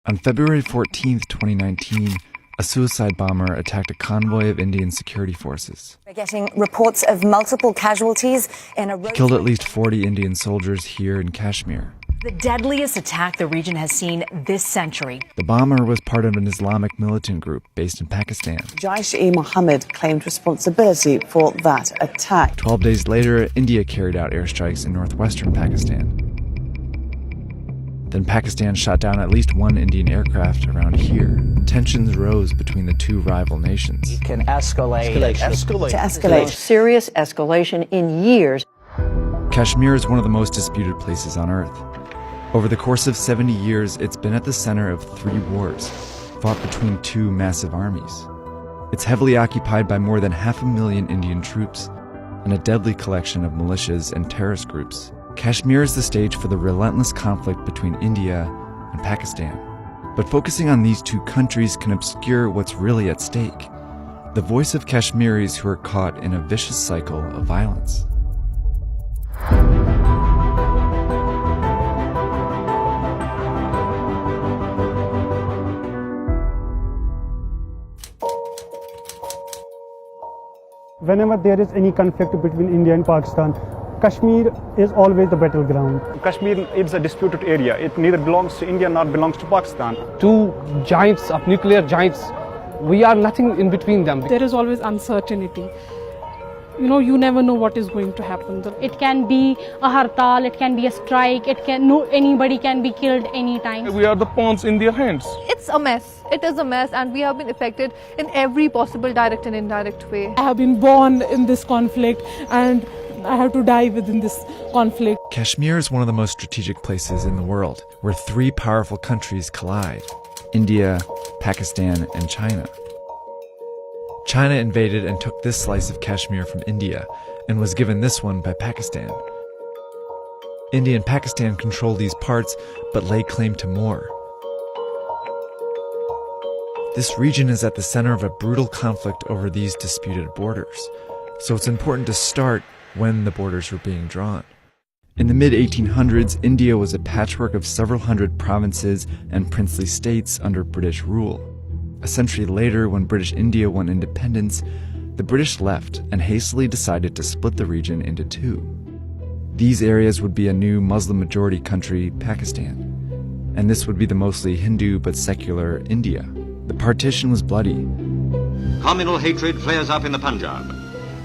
On February 14, 2019, a suicide bomber attacked a convoy of Indian security forces. We're getting reports of multiple casualties in a He killed at least 40 Indian soldiers here in Kashmir. The deadliest attack the region has seen this century. The bomber was part of an Islamic militant group based in Pakistan. Jaish-e-Mohammed claimed responsibility for that attack. 12 days later, India carried out airstrikes in northwestern Pakistan. Then Pakistan shot down at least one Indian aircraft around here. Tensions rose between the two rival nations. It can escalate. To escalate. Serious escalation in years. Kashmir is one of the most disputed places on Earth. Over the course of 70 years, it's been at the center of 3 wars, fought between 2 massive armies. It's heavily occupied by more than 500,000 Indian troops and a deadly collection of militias and terrorist groups. Kashmir is the stage for the relentless conflict between India and Pakistan. But focusing on these 2 countries can obscure what's really at stake: the voice of Kashmiris who are caught in a vicious cycle of violence. Whenever there is any conflict between India and Pakistan, Kashmir is always the battleground. Kashmir is a disputed area. It neither belongs to India nor belongs to Pakistan. 2 giants of nuclear giants, we are nothing in between them. There is always uncertainty. You never know what is going to happen. It can be a hartal, it can be a strike, anybody can be killed anytime. We are the pawns in their hands. It's a mess. It is a mess, and we have been affected in every possible direct and indirect way. I have been born in this conflict, and I have to die within this conflict. Kashmir is one of the most strategic places in the world, where 3 powerful countries collide: India, Pakistan, and China. China invaded and took this slice of Kashmir from India and was given this one by Pakistan. India and Pakistan control these parts but lay claim to more. This region is at the center of a brutal conflict over these disputed borders, so it's important to start when the borders were being drawn. In the mid-1800s, India was a patchwork of several hundred provinces and princely states under British rule. A century later, when British India won independence, the British left and hastily decided to split the region into 2. These areas would be a new Muslim-majority country, Pakistan, and this would be the mostly Hindu but secular India. The partition was bloody. Communal hatred flares up in the Punjab.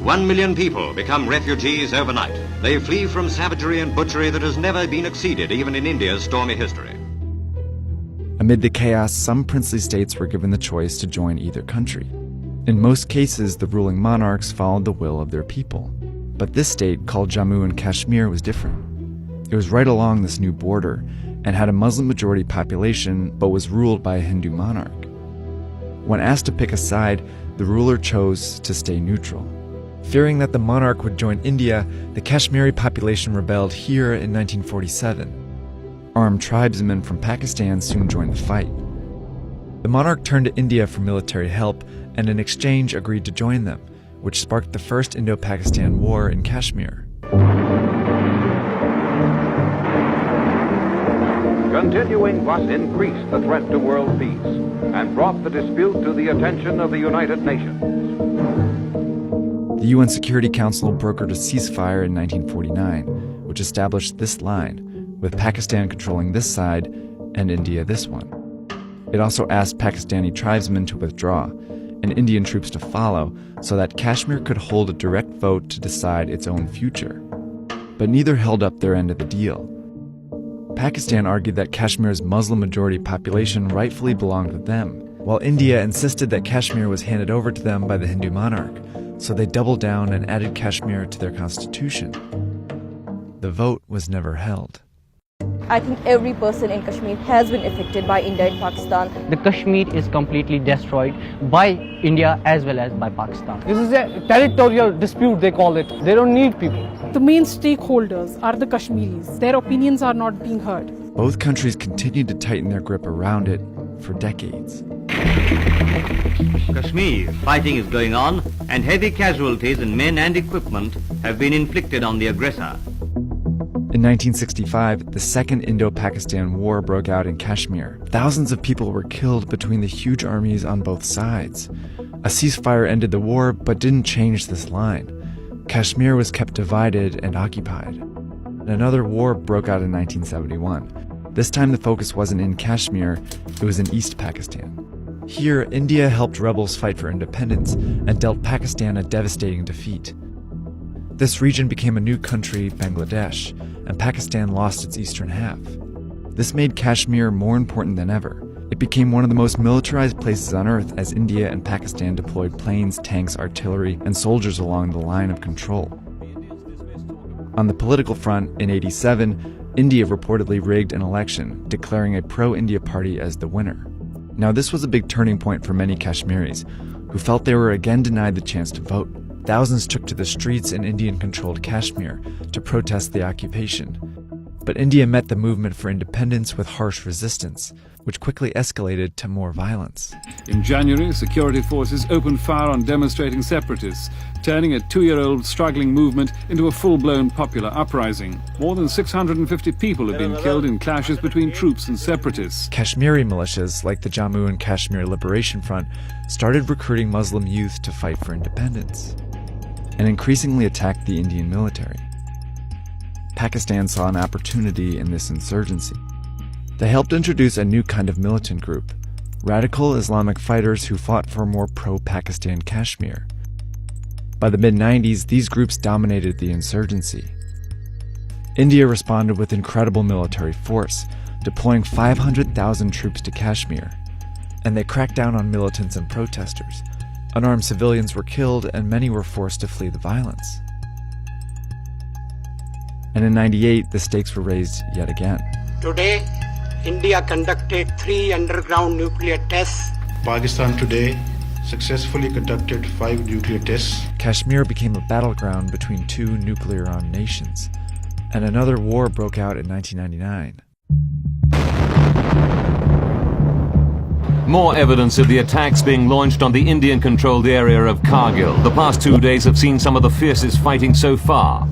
1 million people become refugees overnight. They flee from savagery and butchery that has never been exceeded, even in India's stormy history. Amid the chaos, some princely states were given the choice to join either country. In most cases, the ruling monarchs followed the will of their people. But this state, called Jammu and Kashmir, was different. It was right along this new border and had a Muslim-majority population, but was ruled by a Hindu monarch. When asked to pick a side, the ruler chose to stay neutral. Fearing that the monarch would join India, the Kashmiri population rebelled here in 1947. Armed tribesmen from Pakistan soon joined the fight. The monarch turned to India for military help and in exchange agreed to join them, which sparked the first Indo-Pakistan War in Kashmir. Continuing thus increased the threat to world peace and brought the dispute to the attention of the United Nations. The UN Security Council brokered a ceasefire in 1949, which established this line, with Pakistan controlling this side and India this one. It also asked Pakistani tribesmen to withdraw and Indian troops to follow so that Kashmir could hold a direct vote to decide its own future. But neither held up their end of the deal. Pakistan argued that Kashmir's Muslim-majority population rightfully belonged with them, while India insisted that Kashmir was handed over to them by the Hindu monarch, so they doubled down and added Kashmir to their constitution. The vote was never held. I think every person in Kashmir has been affected by India and Pakistan. The Kashmir is completely destroyed by India as well as by Pakistan. This is a territorial dispute, they call it. They don't need people. The main stakeholders are the Kashmiris. Their opinions are not being heard. Both countries continued to tighten their grip around it for decades. Kashmir, fighting is going on, and heavy casualties in men and equipment have been inflicted on the aggressor. In 1965, the Second Indo-Pakistan War broke out in Kashmir. Thousands of people were killed between the huge armies on both sides. A ceasefire ended the war, but didn't change this line. Kashmir was kept divided and occupied. Another war broke out in 1971. This time the focus wasn't in Kashmir, it was in East Pakistan. Here, India helped rebels fight for independence and dealt Pakistan a devastating defeat. This region became a new country, Bangladesh, and Pakistan lost its eastern half. This made Kashmir more important than ever. It became one of the most militarized places on Earth as India and Pakistan deployed planes, tanks, artillery, and soldiers along the line of control. On the political front, in '87, India reportedly rigged an election, declaring a pro-India party as the winner. Now, this was a big turning point for many Kashmiris, who felt they were again denied the chance to vote. Thousands took to the streets in Indian-controlled Kashmir to protest the occupation. But India met the movement for independence with harsh resistance, which quickly escalated to more violence. In January, security forces opened fire on demonstrating separatists, turning a 2-year-old struggling movement into a full-blown popular uprising. More than 650 people have been killed in clashes between troops and separatists. Kashmiri militias, like the Jammu and Kashmir Liberation Front, started recruiting Muslim youth to fight for independence, and increasingly attacked the Indian military. Pakistan saw an opportunity in this insurgency. They helped introduce a new kind of militant group, radical Islamic fighters who fought for more pro-Pakistan Kashmir. By the mid-90s, these groups dominated the insurgency. India responded with incredible military force, deploying 500,000 troops to Kashmir, and they cracked down on militants and protesters. Unarmed civilians were killed, and many were forced to flee the violence. And in '98, the stakes were raised yet again. Today, India conducted 3 underground nuclear tests. Pakistan today successfully conducted 5 nuclear tests. Kashmir became a battleground between 2 nuclear-armed nations, and another war broke out in 1999. More evidence of the attacks being launched on the Indian-controlled area of Kargil. The past 2 days have seen some of the fiercest fighting so far.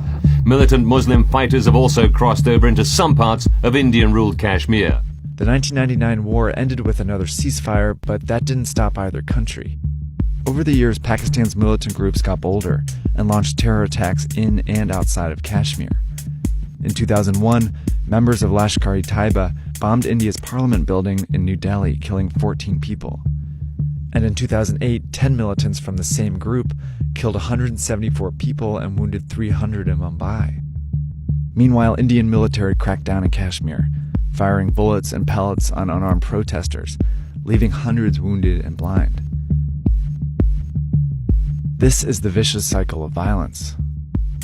Militant Muslim fighters have also crossed over into some parts of Indian-ruled Kashmir. The 1999 war ended with another ceasefire, but that didn't stop either country. Over the years, Pakistan's militant groups got bolder and launched terror attacks in and outside of Kashmir. In 2001, members of Lashkar-e-Taiba bombed India's parliament building in New Delhi, killing 14 people. And in 2008, 10 militants from the same group killed 174 people and wounded 300 in Mumbai. Meanwhile, Indian military cracked down in Kashmir, firing bullets and pellets on unarmed protesters, leaving hundreds wounded and blind. This is the vicious cycle of violence.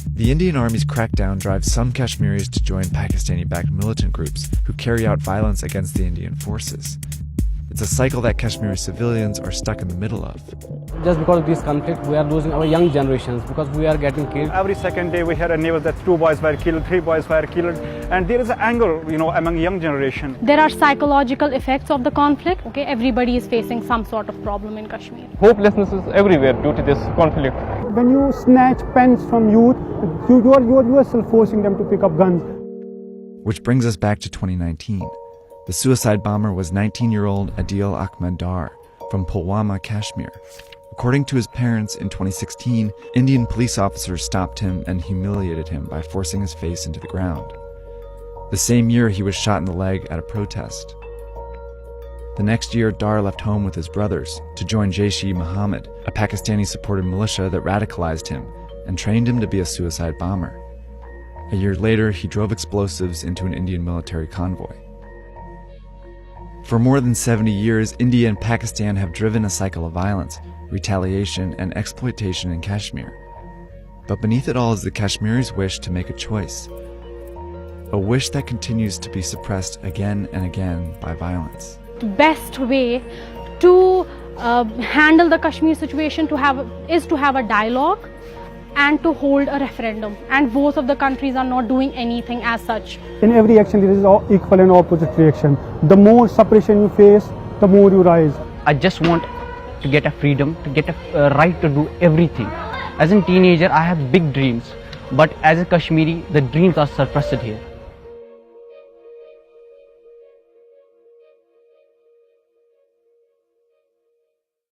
The Indian Army's crackdown drives some Kashmiris to join Pakistani-backed militant groups who carry out violence against the Indian forces. It's a cycle that Kashmiri civilians are stuck in the middle of. Just because of this conflict, we are losing our young generations because we are getting killed. Every second day we hear a news that 2 boys were killed, 3 boys were killed, and there is an anger, among young generation. There are psychological effects of the conflict. Okay, everybody is facing some sort of problem in Kashmir. Hopelessness is everywhere due to this conflict. When you snatch pens from youth, you are yourself forcing them to pick up guns. Which brings us back to 2019. The suicide bomber was 19-year-old Adil Ahmed Dar from Pulwama, Kashmir. According to his parents, in 2016, Indian police officers stopped him and humiliated him by forcing his face into the ground. The same year, he was shot in the leg at a protest. The next year, Dar left home with his brothers to join Jaish-e-Mohammed, a Pakistani-supported militia that radicalized him and trained him to be a suicide bomber. A year later, he drove explosives into an Indian military convoy. For more than 70 years, India and Pakistan have driven a cycle of violence, retaliation, and exploitation in Kashmir. But beneath it all is the Kashmiris' wish to make a choice. A wish that continues to be suppressed again and again by violence. The best way to handle the Kashmir situation is to have a dialogue and to hold a referendum. And both of the countries are not doing anything as such. In every action, there is equal and opposite reaction. The more suppression you face, the more you rise. I just want to get a freedom, to get a right to do everything. As a teenager, I have big dreams. But as a Kashmiri, the dreams are suppressed here.